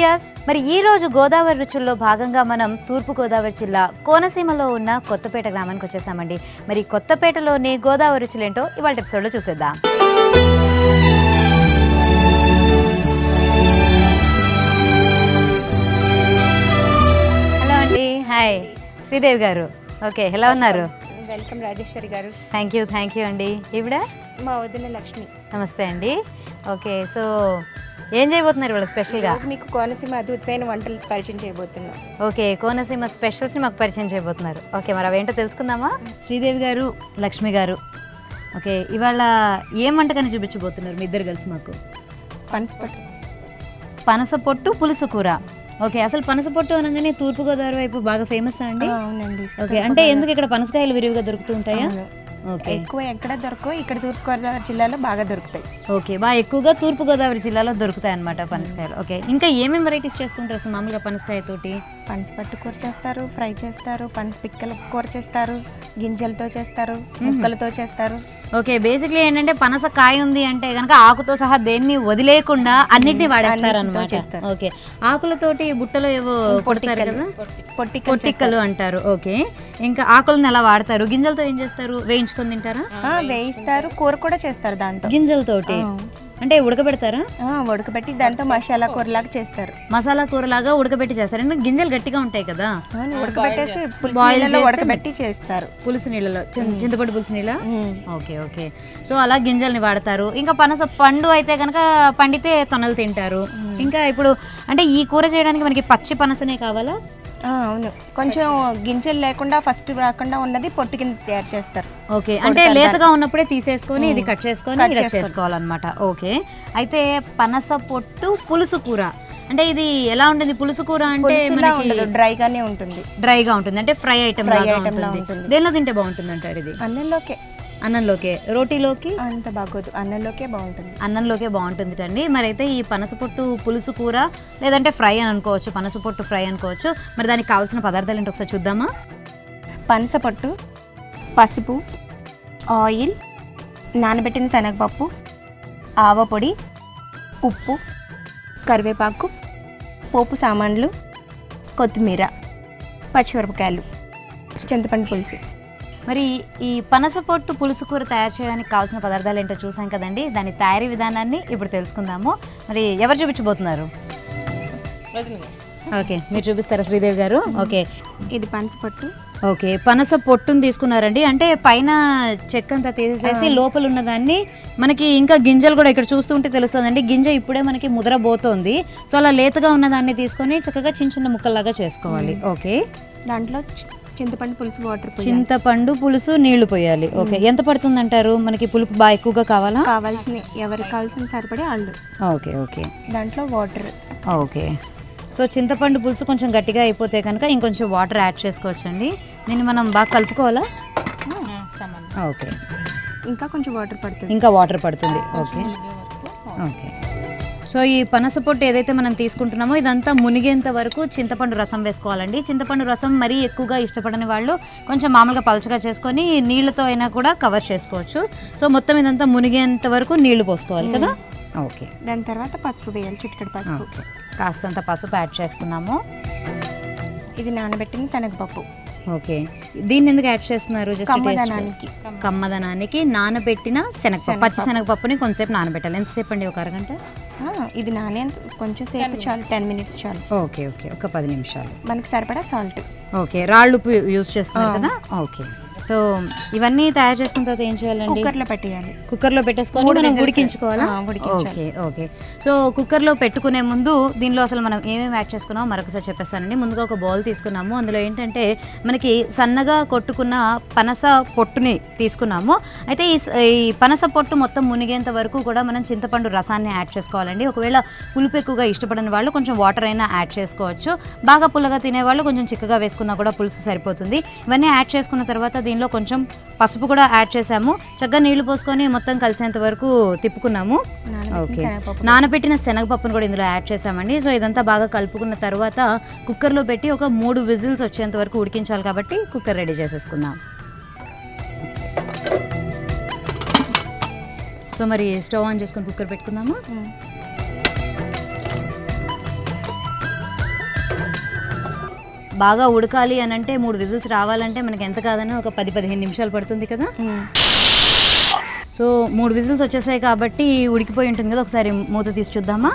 Viewers, మరి ఈ రోజు గోదావరి రుచుల్లో భాగంగా మనం తూర్పు గోదావరి జిల్లా కోనసీమలో ఉన్న కొత్తపేట గ్రామానికి వచ్చేసామండి. మరి కొత్తపేటలోని గోదావరి రుచులేంటో ఇవాళ ఎపిసోడ్లో చూసేద్దాం. హలో అండి, హాయ్ శ్రీదేవి గారు. ఓకే, ఎలా ఉన్నారు? వెల్కమ్ రాజేశ్వరి గారు. థ్యాంక్ యూ అండి. ఈవిడ మా వదిన లక్ష్మి. నమస్తే అండి. ఓకే, సో ఏం చేయబోతున్నారు ఇవాళ స్పెషల్గా? మీకు కోనసీమ అద్భుతమైన వంటలు పరిచయం చేయబోతున్నాం. ఓకే, కోనసీమ స్పెషల్స్ని మాకు పరిచయం చేయబోతున్నారు. ఓకే, మరి అవేంటో తెలుసుకుందామా? శ్రీదేవి గారు, లక్ష్మి గారు, ఓకే, ఇవాళ ఏం వంటకాన్ని చూపించబోతున్నారు మీ ఇద్దరు కలిసి మాకు? పనస పొట్టు పులుసు కూర. ఓకే, అసలు పనస పొట్టు అనగానే తూర్పుగోదావరి వైపు బాగా ఫేమస్ అండి. అవునండి. ఓకే, అంటే ఎందుకు ఇక్కడ పనసకాయలు విరివిగా దొరుకుతూ ఉంటాయా? ఓకే, ఎక్కువ ఎక్కడ దొరకవు, ఇక్కడ తూర్పుగోదావరి జిల్లాలో బాగా దొరుకుతాయి. ఓకే, బాగా ఎక్కువగా తూర్పుగోదావరి జిల్లాలో దొరుకుతాయి అన్నమాట పనసకాయలు. ఓకే, ఇంకా ఏమేమి వెరైటీస్ చేస్తుంటారు అసలు మామూలుగా పనసకాయ తోటి? పనస పట్టు కూర చేస్తారు, ఫ్రై చేస్తారు, పనస పిక్కల కూర చేస్తారు, గింజలతో చేస్తారు, ముక్కలతో చేస్తారు. ఓకే, బేసిక్లీ ఏంటంటే పనస కాయ ఉంది అంటే కనుక ఆకుతో సహా దేన్ని వదిలేకుండా అన్నిటిని వాడేస్తారు అన్నమాట. ఓకే, ఆకులతోటి బుట్టలో ఏవో పొట్టిక్కలు అంటారు. ఓకే, ఇంకా ఆకులను ఎలా వాడతారు? గింజలతో ఏం చేస్తారు? వేయించుకొని తింటారా? వేయిస్తారు, కూర కూడా చేస్తారు దాంతో. గింజలతోటి అంటే ఉడకబెడతారా? ఉడకబెట్టి దాంతో మసాలా కూరలాగా చేస్తారు. మసాలా కూరలాగా ఉడకబెట్టి చేస్తారు. అంటే గింజలు గట్టిగా ఉంటాయి కదా, ఉడకబెట్టేసి ఉడకబెట్టి చేస్తారు. పులుసు నీళ్ళలో, చింతపండు పులుసు నీళ్ళ. ఓకే ఓకే, సో అలా గింజల్ని వాడతారు. ఇంకా పనస పండు అయితే కనుక పండితే తొనలు తింటారు. ఇంకా ఇప్పుడు అంటే ఈ కూర చేయడానికి మనకి పచ్చి పనసనే కావాలా? అవును, కొంచెం గింజలు లేకుండా ఫస్ట్ రాకుండా ఉన్నది పొట్టు కింద తయారు చేస్తారు. ఓకే, అంటే లేతగా ఉన్నప్పుడే తీసేసుకొని ఇది కట్ చేసుకొని ఇలా చేసుకోవాలన్నమాట. ఓకే, అయితే పనస పొట్టు పులుసు కూర అంటే ఇది ఎలా ఉంటుంది? పులుసు కూర అంటే డ్రైగానే ఉంటుంది. డ్రైగా ఉంటుంది అంటే ఫ్రై ఐటమ్ లాగా ఉంటుంది. దేనిలో తింటే బాగుంటుంది అంటారు? ఇది అన్నంలోకే, రోటీలోకి అంత బాగోదు, అన్నంలోకే బాగుంటుంది. అన్నంలోకే బాగుంటుంది అండి. మరి అయితే ఈ పనసపొట్టు పులుసు కూర లేదంటే ఫ్రై అని అనుకోవచ్చు, పనసపొట్టు ఫ్రై అనుకోవచ్చు. మరి దానికి కావాల్సిన పదార్థాలు ఏంటో ఒకసారి చూద్దామా? పనసపొట్టు, పసుపు, ఆయిల్, నానబెట్టిన శనగపప్పు, ఆవపొడి, ఉప్పు, కరివేపాకు, పోపు సామాన్లు, కొత్తిమీర, పచ్చిమిరపకాయలు, చింతపండు పులుసు. మరి ఈ పనసపొట్టు పులుసు కూర తయారు చేయడానికి కావాల్సిన పదార్థాలు ఏంటో చూసాం కదండి. దాని తయారీ విధానాన్ని ఇప్పుడు తెలుసుకుందాము. మరి ఎవరు చూపించబోతున్నారు? ఓకే, మీరు చూపిస్తారా శ్రీదేవి గారు? ఓకే, ఇది పనసపొట్టు. ఓకే, పనస పొట్టును తీసుకున్నారండి. అంటే పైన చెక్క అంతా తీసేసి లోపల ఉన్నదాన్ని మనకి ఇంకా గింజలు కూడా ఇక్కడ చూస్తుంటే తెలుస్తుందండి. గింజ ఇప్పుడే మనకి ముదరబోతోంది. సో అలా లేతగా ఉన్నదాన్ని తీసుకొని చక్కగా చిన్న చిన్న ముక్కల్లాగా చేసుకోవాలి. ఓకే, దాంట్లో చింతపండు పులుసు, వాటర్, చింతపండు పులుసు నీళ్లు పోయాలి. ఓకే, ఎంత పడుతుంది అంటారు? మనకి పులుపు బాగా ఎక్కువగా కావాలా? ఎవరికి కావాల్సిన సరిపడే వాళ్ళు. ఓకే ఓకే, దాంట్లో వాటర్. ఓకే, సో చింతపండు పులుసు కొంచెం గట్టిగా అయిపోతే కనుక ఇంకొంచెం వాటర్ యాడ్ చేసుకోవచ్చండి. దీన్ని మనం బాగా కలుపుకోవాలా? ఓకే, ఇంకా కొంచెం వాటర్ పడుతుంది. ఇంకా వాటర్ పడుతుంది. ఓకే ఓకే, సో ఈ పనసపొట్టు ఏదైతే మనం తీసుకుంటున్నామో ఇదంతా మునిగేంత వరకు చింతపండు రసం వేసుకోవాలండి. చింతపండు రసం మరీ ఎక్కువగా ఇష్టపడని వాళ్ళు కొంచెం మామూలుగా పలుచగా చేసుకొని నీళ్లతో అయినా కూడా కవర్ చేసుకోవచ్చు. సో మొత్తం ఇదంతా మునిగేంత వరకు నీళ్లు పోసుకోవాలి కదా. ఓకే, దాని తర్వాత పసుపు వేయాలి, చిటికెడు పసుపు. ఓకే, కాస్తంత పసుపు యాడ్ చేసుకున్నాము. ఇది నానబెట్టిన శనగపప్పు. ఓకే, దీన్ని ఎందుకు యాడ్ చేస్తున్నారు? కమ్మదనానికి నానబెట్టిన శనగపప్పు, పచ్చి శనగపప్పుని కొంచెంసేపు నానబెట్టాలి. ఎంతసేపు అండి? ఒక అరగంట. ఇది కొంచెం సేపు చాలు, 10 minutes చాలు. ఓకే ఓకే, ఒక 10 నిమిషాలు. మనకి సరిపడా సాల్ట్. ఓకే, రాళ్ళు ఉప్పు యూజ్ చేస్తున్నారు కదా. ఓకే, సో ఇవన్నీ తయారు చేసుకున్న తర్వాత ఏం చేయాలండి? కుక్కర్లో పెట్టేయాలి. కుక్కర్లో పెట్టేసుకొని మనం ఉడికించుకోవాలా? ఓకే ఓకే, సో కుక్కర్లో పెట్టుకునే ముందు దీనిలో అసలు మనం ఏమేమి యాడ్ చేసుకున్నామో మరొకసారి చెప్పేస్తానండి. ముందుగా ఒక బౌల్ తీసుకున్నాము. అందులో ఏంటంటే మనకి సన్నగా కొట్టుకున్న పనస పొట్టుని తీసుకున్నాము. అయితే ఈ పనస పొట్టు మొత్తం మునిగేంత వరకు కూడా మనం చింతపండు రసాన్ని యాడ్ చేసుకోవాలండి. ఒకవేళ పులుపు ఎక్కువగా ఇష్టపడని వాళ్ళు కొంచెం వాటర్ అయినా యాడ్ చేసుకోవచ్చు. బాగా పుల్లగా తినేవాళ్ళు కొంచెం చిక్కగా వేసుకున్నా కూడా పులుసు సరిపోతుంది. ఇవన్నీ యాడ్ చేసుకున్న తర్వాత దీనిలో కొంచెం పసుపు కూడా యాడ్ చేసాము. చక్కగా నీళ్లు పోసుకొని మొత్తం కలిసేంత వరకు తిప్పుకున్నాము. ఓకే, నానబెట్టిన శనగపప్పును కూడా ఇందులో యాడ్ చేసామండి. సో ఇదంతా బాగా కలుపుకున్న తర్వాత కుక్కర్లో పెట్టి ఒక 3 విజిల్స్ వచ్చేంత వరకు ఉడికించాలి కాబట్టి కుక్కర్ రెడీ చేసేసుకుందాం. సో మరి స్టవ్ ఆన్ చేసుకొని కుక్కర్ పెట్టుకుందాము. బాగా ఉడకాలి అని అంటే 3 విజిల్స్ రావాలంటే మనకి ఎంత కాదని ఒక 10-15 నిమిషాలు పడుతుంది కదా. సో 3 విజిల్స్ వచ్చేసాయి కాబట్టి ఉడికిపోయి ఉంటుంది కదా. ఒకసారి మూత తీసి చూద్దామా.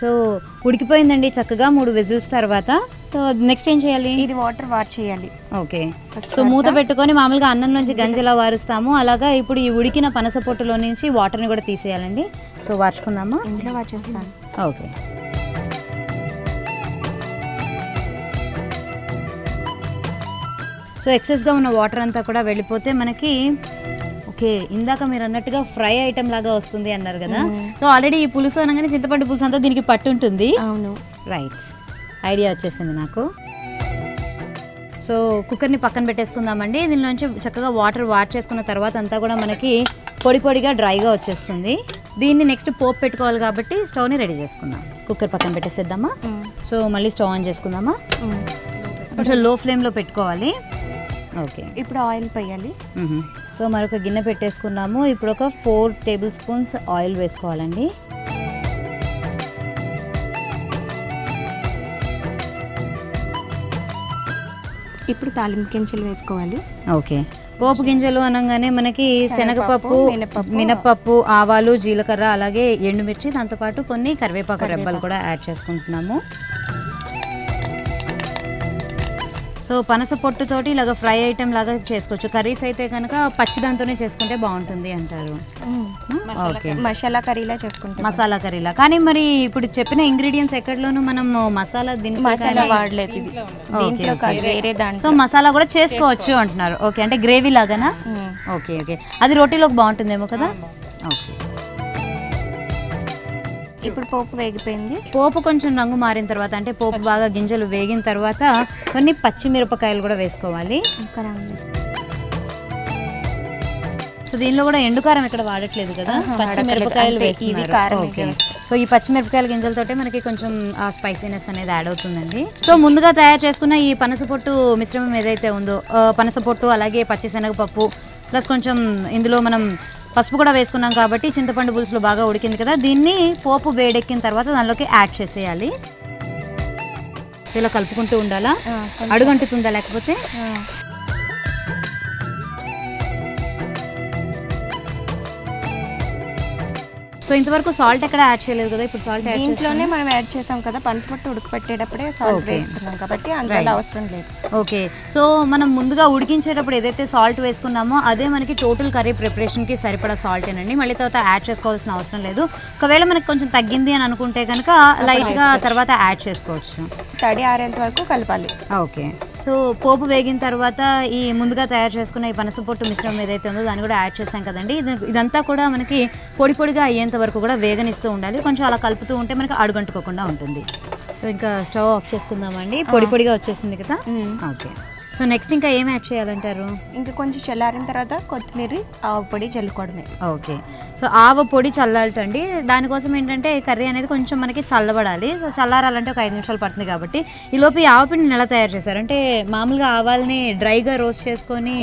సో ఉడికిపోయిందండి చక్కగా 3 విజిల్స్ తర్వాత. సో నెక్స్ట్ ఏం చేయాలి? ఇది వాటర్ వార్ చేయాలి. ఓకే. సో మూత పెట్టుకొని మామూలుగా అన్నంలోంచి గంజి ఎలా వారుస్తాము అలాగా ఇప్పుడు ఈ ఉడికిన పనస పొట్టులో నుంచి వాటర్ని కూడా తీసేయాలండి. సో వార్చుకుందామా? ఇందులో వార్చేస్తాను. ఓకే. సో ఎక్సెస్గా ఉన్న వాటర్ అంతా కూడా వెళ్ళిపోతే మనకి ఓకే ఇందాక మీరు అన్నట్టుగా ఫ్రై ఐటమ్ లాగా వస్తుంది అన్నారు కదా. సో ఆల్రెడీ ఈ పులుసు అనగానే చింతపండు పులుసు అంతా దీనికి పట్టుంటుంది. అవును, రైట్, ఐడియా వచ్చేసింది నాకు. సో కుక్కర్ని పక్కన పెట్టేసుకుందామండి. దీనిలోంచి చక్కగా వాటర్ చేసుకున్న తర్వాత అంతా కూడా మనకి పొడి పొడిగా డ్రైగా వచ్చేస్తుంది. దీన్ని నెక్స్ట్ పోపు పెట్టుకోవాలి కాబట్టి స్టవ్ని రెడీ చేసుకుందాం. కుక్కర్ పక్కన పెట్టేసేద్దామా. సో మళ్ళీ స్టవ్ ఆన్ చేసుకుందామా. కొంచెం లో ఫ్లేమ్లో పెట్టుకోవాలి. ఓకే. ఇప్పుడు ఆయిల్ పోయాలి. సో మరొక గిన్నె పెట్టేసుకున్నాము. ఇప్పుడు ఒక 4 టేబుల్ స్పూన్స్ ఆయిల్ వేసుకోవాలండి. ఇప్పుడు తాలింపు గింజలు వేసుకోవాలి. ఓకే. పోపు గింజలు అనగానే మనకి శనగపప్పు, మినపప్పు, ఆవాలు, జీలకర్ర, అలాగే ఎండుమిర్చి, దాంతోపాటు కొన్ని కరివేపాకు రెబ్బలు కూడా యాడ్ చేసుకుంటున్నాము. సో పనస పొట్టుతోటి ఇలాగ ఫ్రై ఐటెం లాగా చేసుకోవచ్చు. కర్రీస్ అయితే కనుక పచ్చిదాంతోనే చేసుకుంటే బాగుంటుంది అంటారు. ఓకే, మసాలా కర్రీలా చేసుకుంటాం. మసాలా కర్రీలా. కానీ మరి ఇప్పుడు చెప్పిన ఇంగ్రీడియంట్స్ ఎక్కడలోనూ మనం మసాలా మసాలా వాడలేదు ఇది. దీంట్లో కాదు, వేరే దాంట్లో. సో మసాలా కూడా చేసుకోవచ్చు అంటున్నారు. ఓకే, అంటే గ్రేవీ లాగానా? Okay okay. అది రోటీలోకి బాగుంటుందేమో కదా. ఓకే. ఇప్పుడు పోపు వేగిపోయింది. పోపు కొంచెం రంగు మారిన తర్వాత అంటే పోపు బాగా గింజలు వేగిన తర్వాత కొన్ని పచ్చిమిరపకాయలు కూడా వేసుకోవాలి. సో దీనిలో కూడా ఎండుకారం ఇక్కడ వాడట్లేదు కదా, పచ్చిమిరపకాయలు వేస్తున్నారు. ఓకే. సో ఈ పచ్చిమిరపకాయల గింజలతోటే మనకి కొంచెం ఆ స్పైసీనెస్ అనేది యాడ్ అవుతుందండి. సో ముందుగా తయారు చేసుకున్న ఈ పనసపొట్టు మిశ్రమం ఏదైతే ఉందో, పనసపొట్టు అలాగే పచ్చిశనగపప్పు ప్లస్ కొంచెం ఇందులో మనం పసుపు కూడా వేసుకున్నాం కాబట్టి చింతపండు పులుసులో బాగా ఉడికింది కదా. దీన్ని పోపు వేడెక్కిన తర్వాత దానిలోకి యాడ్ చేసేయాలి. ఇలా కలుపుకుంటూ ఉండాలా? అడుగంటుతుందా లేకపోతే? సో ఇంతవరకు సాల్ట్ ఎక్కడ యాడ్ చేయలేదు కదా, ఇప్పుడు సాల్ట్ యాడ్ ఇంట్లోనే మనం యాడ్ చేసాం కదా. పనసపొట్టు ఉడకపెట్టేటప్పుడే సాల్ట్ వేసుకున్నాం కాబట్టి అంత అవసరం లేదు. ఓకే. సో మనం ముందుగా ఉడికించేటప్పుడు ఏదైతే సాల్ట్ వేసుకున్నామో అదే మనకి టోటల్ కర్రీ ప్రిపరేషన్కి సరిపడా సాల్ట్ ఏనండి. మళ్ళీ తర్వాత యాడ్ చేసుకోవాల్సిన అవసరం లేదు. ఒకవేళ మనకి కొంచెం తగ్గింది అని అనుకుంటే కనుక లైట్గా తర్వాత యాడ్ చేసుకోవచ్చు. తడి ఆరేంత వరకు కలపాలి. ఓకే. సో పోపు వేగిన తర్వాత ఈ ముందుగా తయారు చేసుకున్న ఈ పనసపొట్టు మిశ్రమం ఏదైతే ఉందో దాన్ని కూడా యాడ్ చేసాం కదండి. ఇదంతా కూడా మనకి పొడి పొడిగా అయ్యేంత వరకు కూడా వేగనిస్తూ ఉండాలి. కొంచెం అలా కలుపుతూ ఉంటే మనకి అడుగంటుకోకుండా ఉంటుంది. సో ఇంకా స్టవ్ ఆఫ్ చేసుకుందామండి. పొడి పొడిగా వచ్చేసింది కదా. ఓకే. సో నెక్స్ట్ ఇంకా ఏం యాడ్ చేయాలంటారు? ఇంకా కొంచెం చల్లారిన తర్వాత కొత్తిమీర, ఆవ పొడి చల్లుకోవడమే. ఓకే. సో ఆవ పొడి చల్లాలటండి. దానికోసం ఏంటంటే కర్రీ అనేది కొంచెం మనకి చల్లబడాలి. సో చల్లారాలంటే ఒక 5 నిమిషాలు పడుతుంది కాబట్టి ఈలోపు ఈ ఆవపిండిని ఎలా తయారు చేశారు? అంటే మామూలుగా ఆవాల్ని డ్రైగా రోస్ట్ చేసుకొని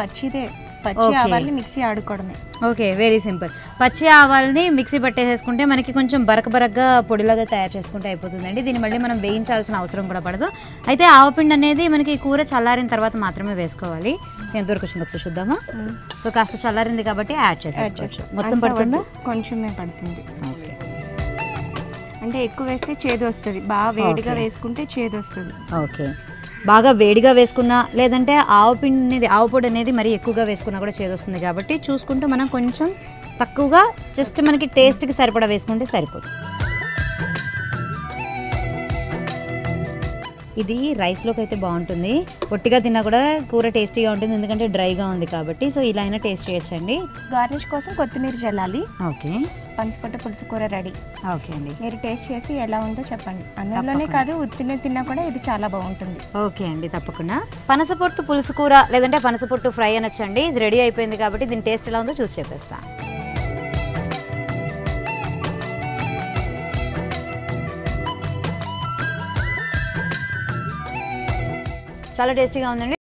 పచ్చిదే, పచ్చి ఆవాల్ని మిక్సీ ఆడుకోవడమే. Okay, very simple. పచ్చి ఆవాల్ని మిక్సీ పట్టేసేసుకుంటే మనకి కొంచెం బరకగా పొడిలాగా తయారు చేసుకుంటే అయిపోతుందండి. దీన్ని మళ్ళీ మనం వేయించాల్సిన అవసరం కూడా పడదు. అయితే ఆవపిండి అనేది మనకి కూర చల్లారిన తర్వాత మాత్రమే వేసుకోవాలి. ఎంతవరకు వచ్చింది ఒకసారి చూద్దామా. సో కాస్త చల్లారింది కాబట్టి యాడ్ చేసేసుకోవచ్చు. మొత్తం పడుతుందా? కొంచెమే పడుతుంది. ఓకే. అంటే ఎక్కువ వేస్తే చేదు వస్తుంది, బాగా వేడిగా వేసుకుంటే చేదు వస్తుంది. ఓకే. బాగా వేడిగా వేసుకున్నా లేదంటే ఆవు పొడి అనేది మరీ ఎక్కువగా వేసుకున్నా కూడా చేదొస్తుంది కాబట్టి చూసుకుంటూ మనం కొంచెం తక్కువగా జస్ట్ మనకి టేస్ట్కి సరిపడా వేసుకుంటే సరిపోతుంది. ఇది రైస్లోకి అయితే బాగుంటుంది. ఒట్టిగా తిన్నా కూడా కూర టేస్టీగా ఉంటుంది ఎందుకంటే డ్రైగా ఉంది కాబట్టి. సో ఇలా అయినా టేస్ట్ చేయొచ్చండి. గార్నిష్ కోసం కొత్తిమీర చల్లాలి. ఓకే. పనసపొట్టు పులుసు కూర రెడీ. ఓకే అండి. మీరు టేస్ట్ చేసి ఎలా ఉందో చెప్పండి. అన్నంలోనే కాదు ఉత్తినే తిన్నా కూడా ఇది చాలా బాగుంటుంది. ఓకే అండి, తప్పకుండా. పనసపొట్టు పులుసు కూర లేదంటే పనసపొట్టు ఫ్రై అనొచ్చండి. ఇది రెడీ అయిపోయింది కాబట్టి దీని టేస్ట్ ఎలా ఉందో చూసి చెప్పేస్తా. చాలా టేస్టీగా ఉందండి.